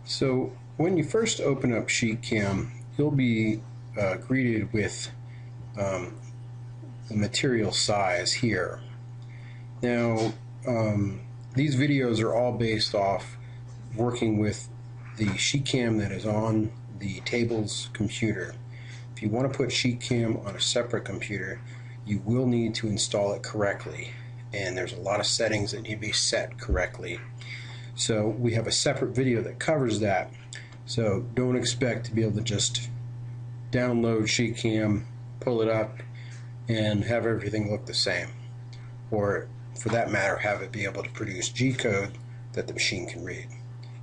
So when you first open up sheetcam, you'll be greeted with the material size here. Now, these videos are all based off working with the sheetcam that is on the table's computer. If you want to put sheetcam on a separate computer, you will need to install it correctly, and there's a lot of settings that need to be set correctly. So we have a separate video that covers that. So don't expect to be able to just download sheetcam, pull it up, and have everything look the same. Or for that matter, have it be able to produce G-code that the machine can read.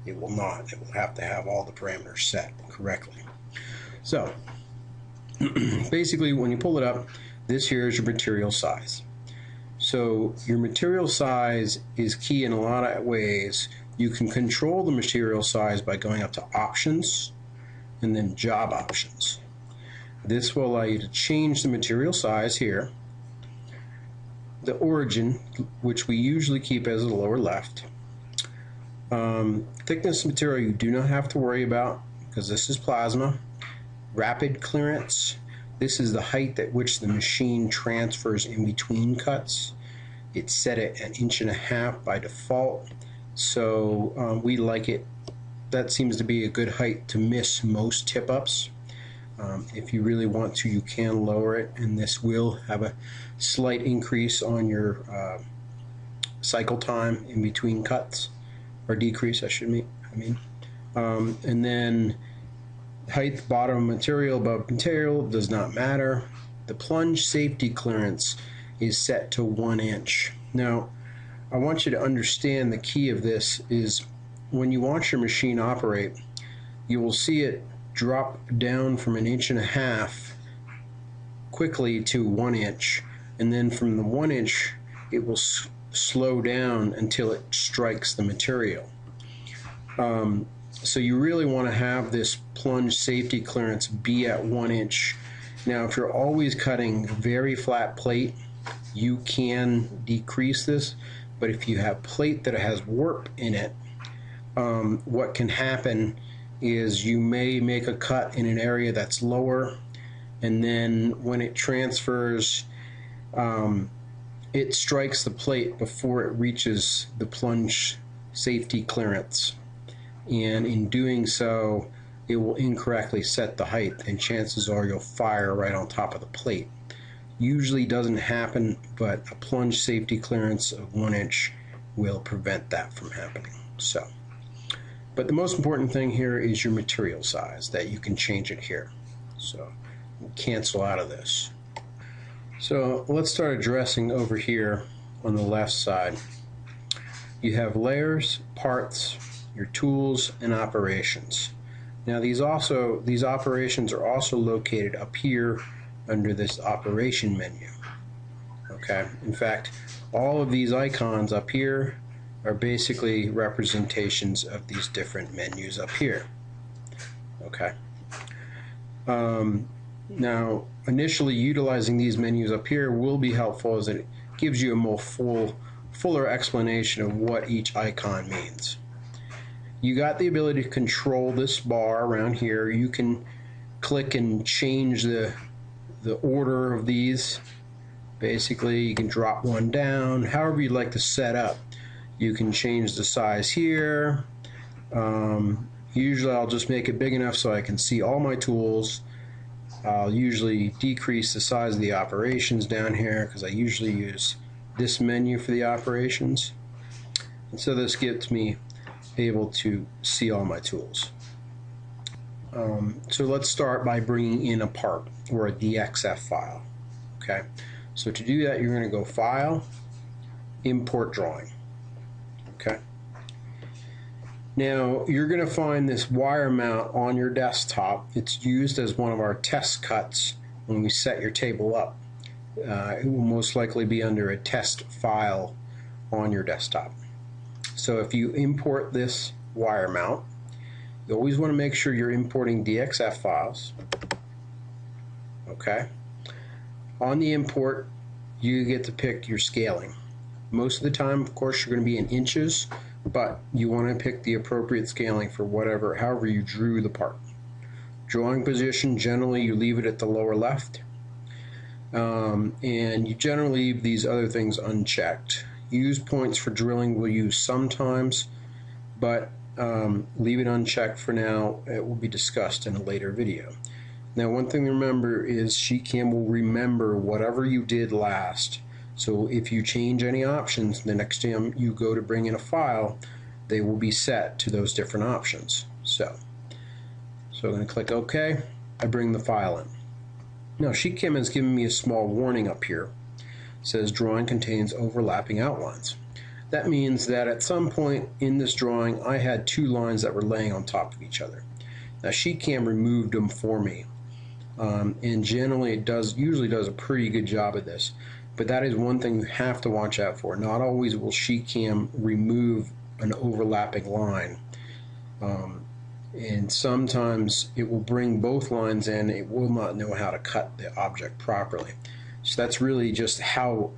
It will not. It will have to have all the parameters set correctly. So basically, when you pull it up, this here is your material size. So your material size is key in a lot of ways. You can control the material size by going up to Options and then Job Options. This will allow you to change the material size here. The origin, which we usually keep as the lower left. Thickness of material you do not have to worry about because this is plasma. Rapid clearance. This is the height at which the machine transfers in between cuts. It's set at 1.5 inches by default. So we like it. That seems to be a good height to miss most tip-ups. If you really want to, you can lower it, and this will have a slight increase on your cycle time in between cuts, or decrease, I mean. And then height, bottom material, above material does not matter. The plunge safety clearance is set to 1 inch. Now, I want you to understand the key of this is when you watch your machine operate, you will see it drop down from 1.5 inches quickly to 1 inch, and then from the 1 inch it will slow down until it strikes the material. So you really want to have this plunge safety clearance be at 1 inch. Now, if you're always cutting very flat plate, you can decrease this. But if you have plate that has warp in it, what can happen is you may make a cut in an area that's lower, and then when it transfers, it strikes the plate before it reaches the plunge safety clearance. And in doing so, it will incorrectly set the height, and chances are you'll fire right on top of the plate. Usually doesn't happen, but a plunge safety clearance of 1 inch will prevent that from happening. So, but the most important thing here is your material size, that you can change it here. So we'll cancel out of this. So let's start addressing over here on the left side. You have layers, parts, your tools, and operations. Now these operations are also located up here under this operation menu. Okay, in fact, all of these icons up here are basically representations of these different menus up here. Okay. Now, initially utilizing these menus up here will be helpful, as it gives you a more fuller explanation of what each icon means. You got the ability to control this bar around here. You can click and change the order of these. Basically, you can drop one down, however you'd like to set up. You can change the size here. Usually I'll just make it big enough so I can see all my tools. I'll usually decrease the size of the operations down here because I usually use this menu for the operations. And so this gets me able to see all my tools. So let's start by bringing in a part or a DXF file. Okay, so to do that, you're going to go File, Import Drawing. Okay. Now you're going to find this wire mount on your desktop. It's used as one of our test cuts when we set your table up. It will most likely be under a test file on your desktop. So if you import this wire mount, you always want to make sure you're importing DXF files. Okay. On the import, you get to pick your scaling. Most of the time, of course, you're going to be in inches, but you want to pick the appropriate scaling for however you drew the part. Drawing position, generally you leave it at the lower left, and you generally leave these other things unchecked. Use points for drilling we'll use sometimes, but leave it unchecked for now. It will be discussed in a later video. Now, one thing to remember is sheetcam will remember whatever you did last. So if you change any options, the next time you go to bring in a file, they will be set to those different options. So I'm going to click OK. I bring the file in. Now, sheetcam has given me a small warning up here. It says drawing contains overlapping outlines. That means that at some point in this drawing, I had two lines that were laying on top of each other. Now, sheetcam removed them for me. And generally it usually does a pretty good job of this, but that is one thing you have to watch out for. Not always will sheetcam remove an overlapping line, and sometimes it will bring both lines in. It will not know how to cut the object properly. So that's really just how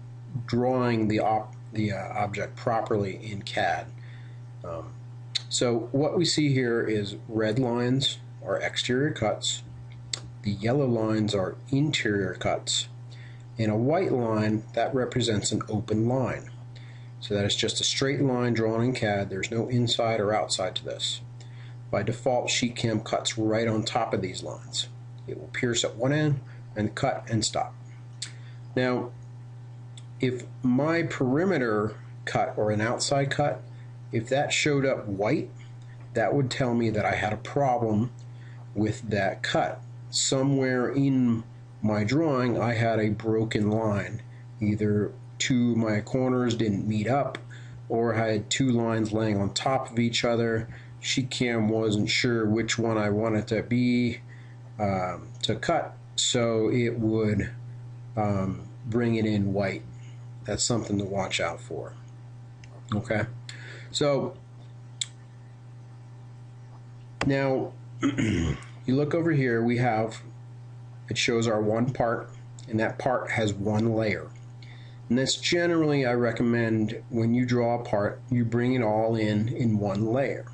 drawing the object properly in CAD. So what we see here is red lines are exterior cuts. The yellow lines are interior cuts, and a white line that represents an open line. So that is just a straight line drawn in CAD. There's no inside or outside to this. By default, sheetcam cuts right on top of these lines. It will pierce at one end and cut and stop. Now, if my perimeter cut or an outside cut, if that showed up white, that would tell me that I had a problem with that cut. Somewhere in my drawing I had a broken line. Either two of my corners didn't meet up, or I had two lines laying on top of each other. Sheetcam wasn't sure which one I wanted to be to cut, so it would bring it in white. That's something to watch out for. Okay, so now you look over here, it shows our one part, and that part has one layer. And that's generally, I recommend when you draw a part, you bring it all in one layer.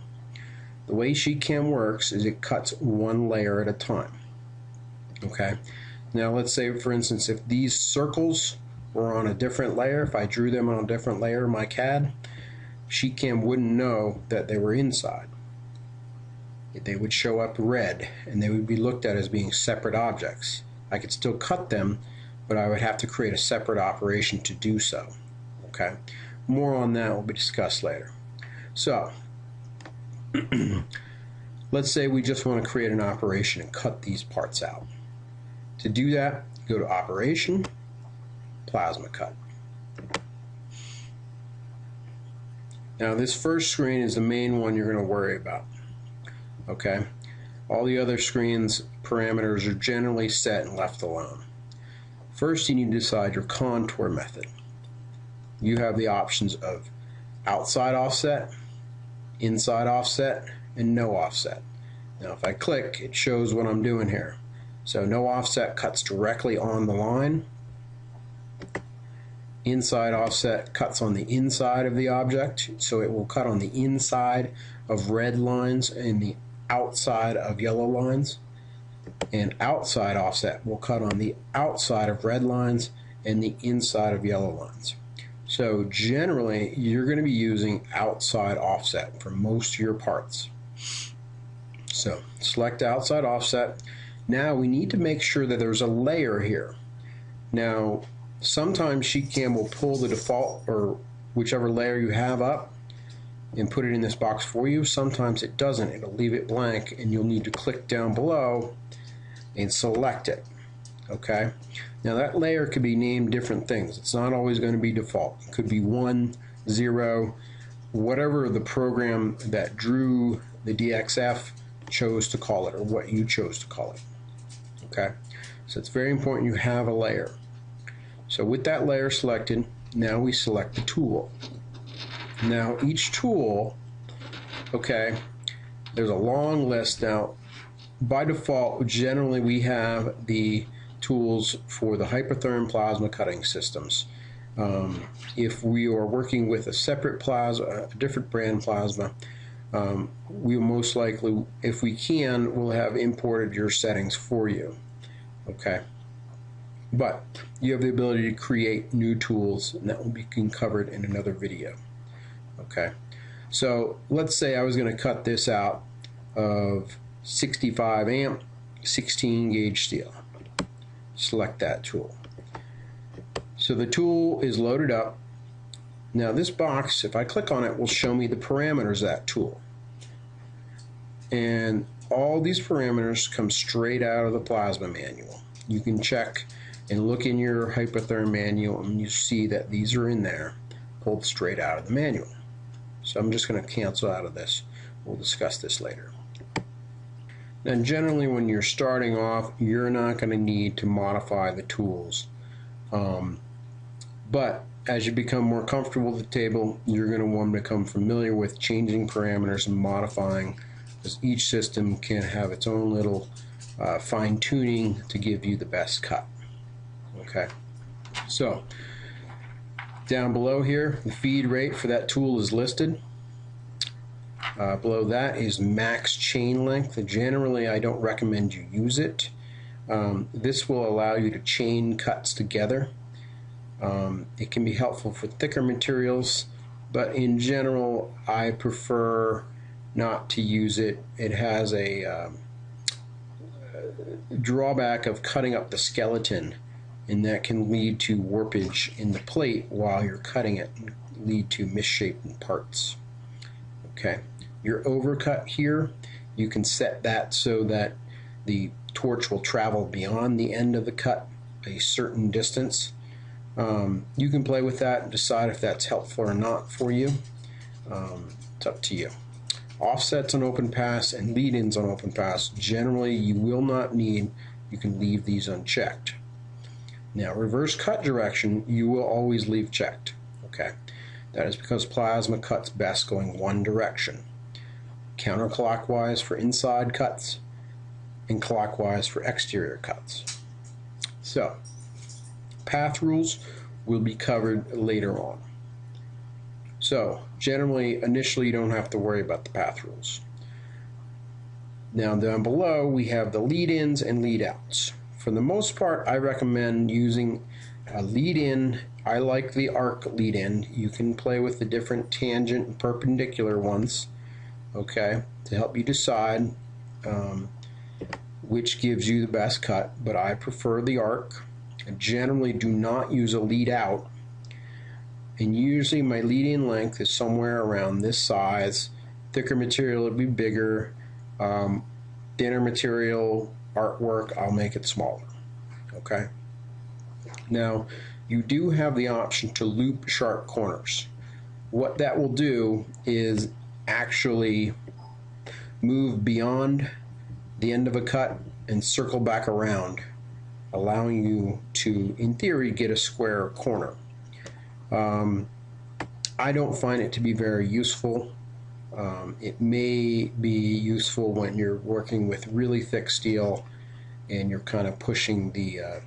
The way sheetcam works is it cuts one layer at a time. Okay, now let's say, for instance, if these circles were on a different layer, if I drew them on a different layer in my CAD, sheetcam wouldn't know that they were inside. They would show up red, and they would be looked at as being separate objects. I could still cut them, but I would have to create a separate operation to do so. Okay, more on that will be discussed later. So let's say we just want to create an operation and cut these parts out. To do that, go to Operation, Plasma Cut. Now this first screen is the main one you're going to worry about. Okay, all the other screens parameters are generally set and left alone. First, you need to decide your contour method. You have the options of outside offset, inside offset, and no offset. Now if I click, it shows what I'm doing here. So no offset cuts directly on the line. Inside offset cuts on the inside of the object, so it will cut on the inside of red lines and the outside of yellow lines. And outside offset will cut on the outside of red lines and the inside of yellow lines. So generally you're going to be using outside offset for most of your parts. So select outside offset. Now we need to make sure that there's a layer here. Now sometimes sheetcam will pull the default or whichever layer you have up and put it in this box for you. Sometimes it doesn't. It'll leave it blank, and you'll need to click down below and select it. Okay, now that layer could be named different things. It's not always going to be default. It could be 1, 0, whatever the program that drew the DXF chose to call it, or what you chose to call it. Okay, so it's very important you have a layer. So with that layer selected, now we select the tool. Now each tool, okay, there's a long list. Now by default, generally we have the tools for the hypertherm plasma cutting systems. If we are working with a separate plasma, a different brand plasma, we'll most likely, if we can, we'll have imported your settings for you. Okay. But you have the ability to create new tools, and that will be covered in another video. Okay. So let's say I was going to cut this out of 65 amp, 16 gauge steel. Select that tool. So the tool is loaded up. Now this box, if I click on it, will show me the parameters of that tool. And all these parameters come straight out of the plasma manual. You can check and look in your hypertherm manual and you see that these are in there, pulled straight out of the manual. So I'm just going to cancel out of this. We'll discuss this later. Now generally when you're starting off, you're not going to need to modify the tools. But as you become more comfortable with the table, you're going to want to become familiar with changing parameters and modifying, because each system can have its own little fine-tuning to give you the best cut. Okay, so down below here, the feed rate for that tool is listed. Below that is max chain length. Generally, I don't recommend you use it. This will allow you to chain cuts together. It can be helpful for thicker materials, but in general, I prefer not to use it. It has a drawback of cutting up the skeleton, and that can lead to warpage in the plate while you're cutting it and lead to misshapen parts. Okay, your overcut here, you can set that so that the torch will travel beyond the end of the cut a certain distance. You can play with that and decide if that's helpful or not for you. It's up to you. Offsets on open pass and lead-ins on open pass, generally you will not need. You can leave these unchecked. Now reverse cut direction, you will always leave checked. Okay, that is because plasma cuts best going one direction. Counterclockwise for inside cuts and clockwise for exterior cuts. So path rules will be covered later on. So generally, initially, you don't have to worry about the path rules. Now down below, we have the lead-ins and lead-outs. For the most part, I recommend using a lead-in. I like the arc lead-in. You can play with the different tangent and perpendicular ones, okay, to help you decide which gives you the best cut, but I prefer the arc. I generally do not use a lead out, and usually my lead in length is somewhere around this size. Thicker material would be bigger. Thinner material artwork, I'll make it smaller. Okay. Now you do have the option to loop sharp corners. What that will do is actually move beyond the end of a cut and circle back around, allowing you to, in theory, get a square corner. I don't find it to be very useful. It may be useful when you're working with really thick steel and you're kind of pushing the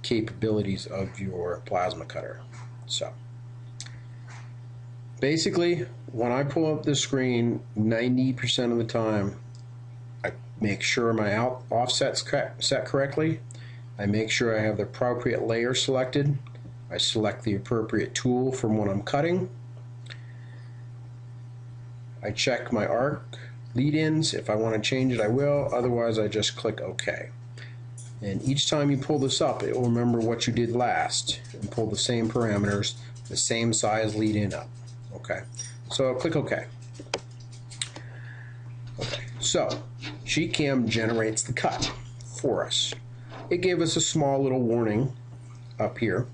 capabilities of your plasma cutter. So basically, when I pull up the screen, 90% of the time, I make sure my offset's set correctly. I make sure I have the appropriate layer selected. I select the appropriate tool from what I'm cutting. I check my arc lead-ins. If I want to change it, I will. Otherwise, I just click OK. And each time you pull this up, it will remember what you did last and pull the same parameters, the same size lead-in up. Okay. So I'll click OK. Okay. So sheetcam generates the cut for us. It gave us a small little warning up here.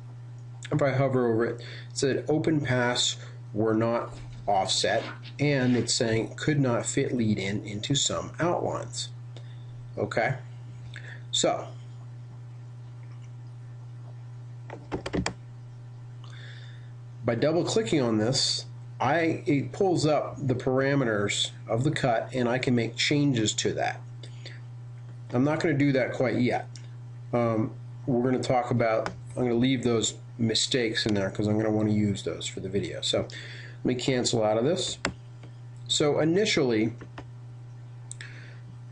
If I hover over it, it said open pass were not offset, and it's saying could not fit lead in into some outlines. Okay, so by double clicking on this, it pulls up the parameters of the cut and I can make changes to that. I'm not going to do that quite yet. we're going to talk about, I'm going to leave those mistakes in there because I'm going to want to use those for the video. So let me cancel out of this. So initially,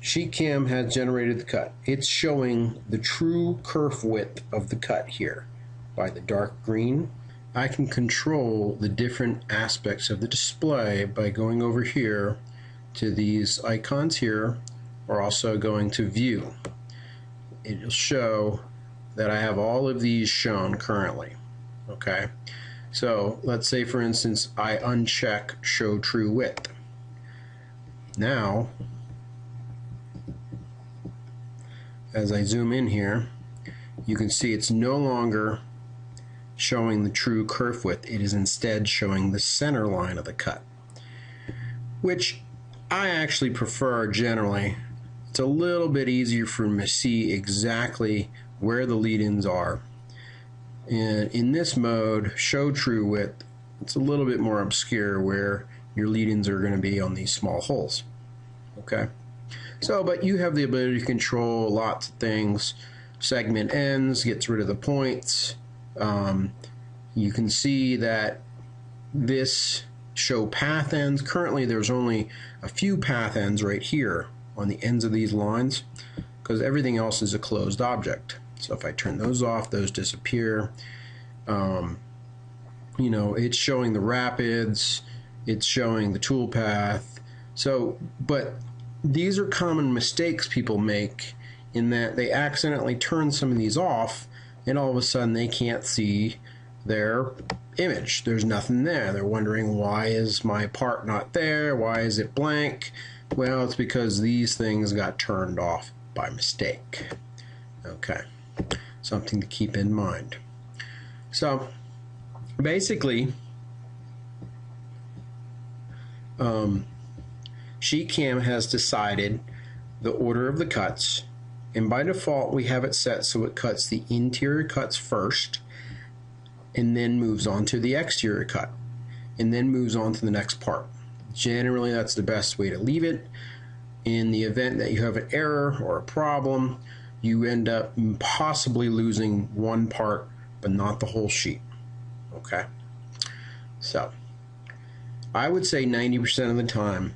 sheetcam has generated the cut. It's showing the true kerf width of the cut here by the dark green. I can control the different aspects of the display by going over here to these icons here, or also going to view. It'll show that I have all of these shown currently. Okay, so let's say for instance I uncheck show true width. Now as I zoom in here, you can see it's no longer showing the true kerf width. It is instead showing the center line of the cut, which I actually prefer generally. It's a little bit easier for me to see exactly where the lead-ins are. And in this mode, show true width, it's a little bit more obscure where your lead-ins are going to be on these small holes. Okay, so but you have the ability to control lots of things. Segment ends, gets rid of the points. You can see that this show path ends. Currently there's only a few path ends right here on the ends of these lines because everything else is a closed object. So if I turn those off, those disappear. You know, it's showing the rapids, it's showing the tool path. So, but these are common mistakes people make in that they accidentally turn some of these off and all of a sudden they can't see their image. There's nothing there. They're wondering, why is my part not there? Why is it blank? Well, it's because these things got turned off by mistake. Okay, something to keep in mind. So basically, sheetcam has decided the order of the cuts, and by default we have it set so it cuts the interior cuts first and then moves on to the exterior cut and then moves on to the next part. Generally that's the best way to leave it. In the event that you have an error or a problem, you end up possibly losing one part but not the whole sheet. Okay, so I would say 90% of the time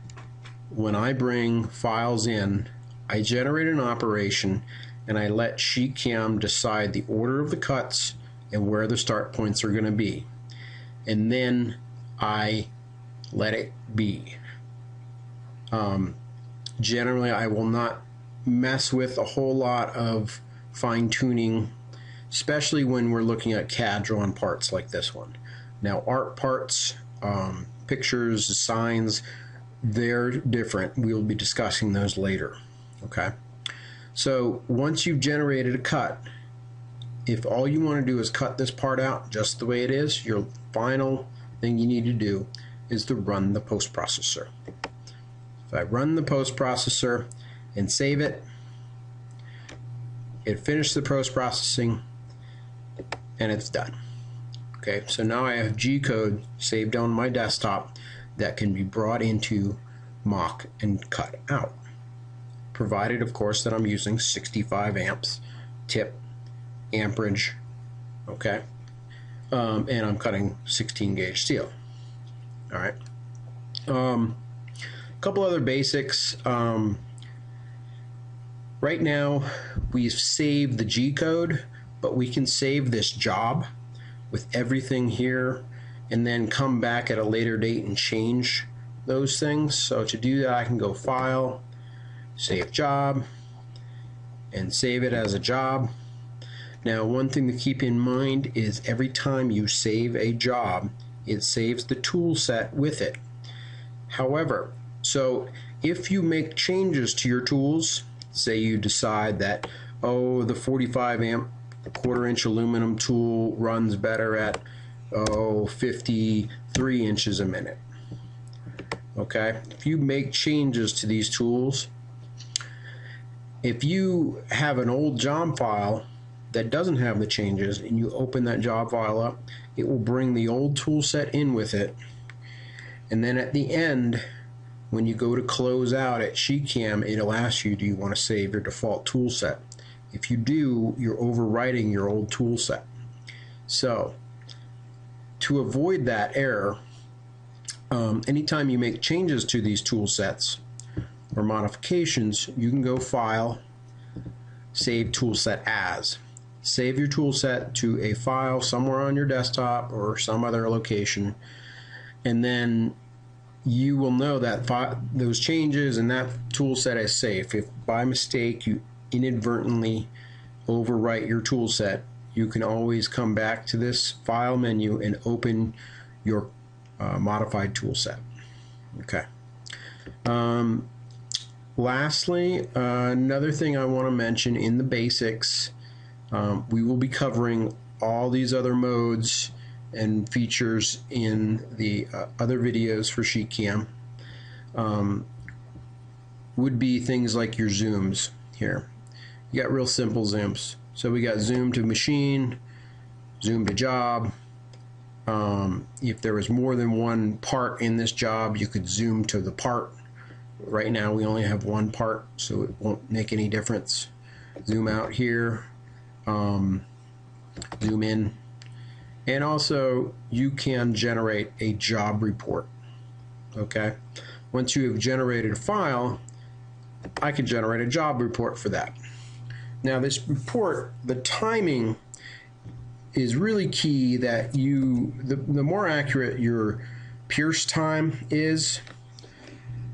when I bring files in, I generate an operation and I let sheetcam decide the order of the cuts and where the start points are going to be, and then I let it be. Generally I will not mess with a whole lot of fine-tuning, especially when we're looking at CAD drawn parts like this one. Now art parts, pictures, designs, they're different. We'll be discussing those later. Okay, so once you've generated a cut, if all you want to do is cut this part out just the way it is, your final thing you need to do is to run the post processor. If I run the post processor and save it, it finished the post processing and it's done. Okay, so now I have G code saved on my desktop that can be brought into mock and cut out, provided of course that I'm using 65 amps tip amperage. Okay, and I'm cutting 16 gauge steel. All right, a couple other basics. Right now we've saved the G code, but we can save this job with everything here and then come back at a later date and change those things. So to do that, I can go File, Save Job, and save it as a job. Now one thing to keep in mind is every time you save a job, it saves the tool set with it. However, so if you make changes to your tools, say you decide that, oh, the 45 amp quarter-inch aluminum tool runs better at 53 inches a minute. Okay, if you make changes to these tools, if you have an old job file that doesn't have the changes and you open that job file up, it will bring the old tool set in with it, and then at the end when you go to close out at sheetcam, it'll ask you, do you want to save your default tool set? If you do, you're overwriting your old tool set. So to avoid that error, anytime you make changes to these tool sets or modifications, you can go File, Save Tool Set As. Save your tool set to a file somewhere on your desktop or some other location, and then you will know that those changes and that tool set is safe. If by mistake you inadvertently overwrite your tool set, you can always come back to this file menu and open your modified tool set. Okay. Lastly, another thing I want to mention in the basics, we will be covering all these other modes and features in the other videos for sheetcam. Would be things like your zooms here. You got real simple zooms. So we got zoom to machine, zoom to job. If there was more than one part in this job, you could zoom to the part. Right now we only have one part, so it won't make any difference. Zoom out here, zoom in, and also you can generate a job report. Okay, once you have generated a file, I can generate a job report for that. Now this report, the timing is really key, that the more accurate your pierce time is,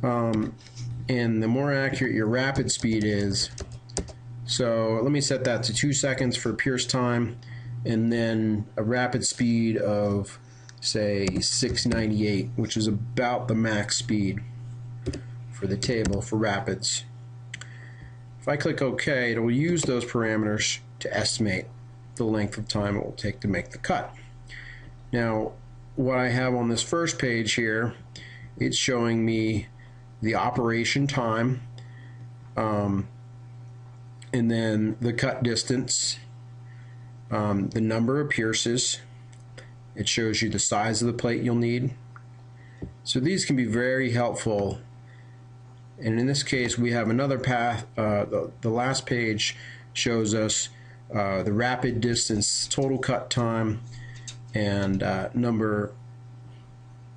and the more accurate your rapid speed is. So let me set that to 2 seconds for pierce time, and then a rapid speed of say 698, which is about the max speed for the table for rapids. If I click OK, it will use those parameters to estimate the length of time it will take to make the cut. Now, what I have on this first page here, it's showing me the operation time, and then the cut distance, the number of pierces. It shows you the size of the plate you'll need. So these can be very helpful. And in this case, we have another path. The last page shows us the rapid distance, total cut time, and number.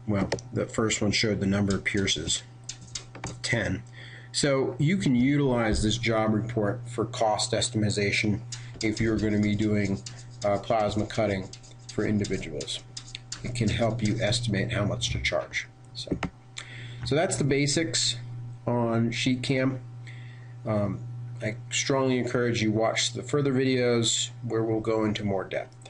Well, the first one showed the number of pierces, 10. So you can utilize this job report for cost estimation if you're going to be doing plasma cutting for individuals. It can help you estimate how much to charge. So that's the basics on sheetcam. I strongly encourage you watch the further videos where we'll go into more depth.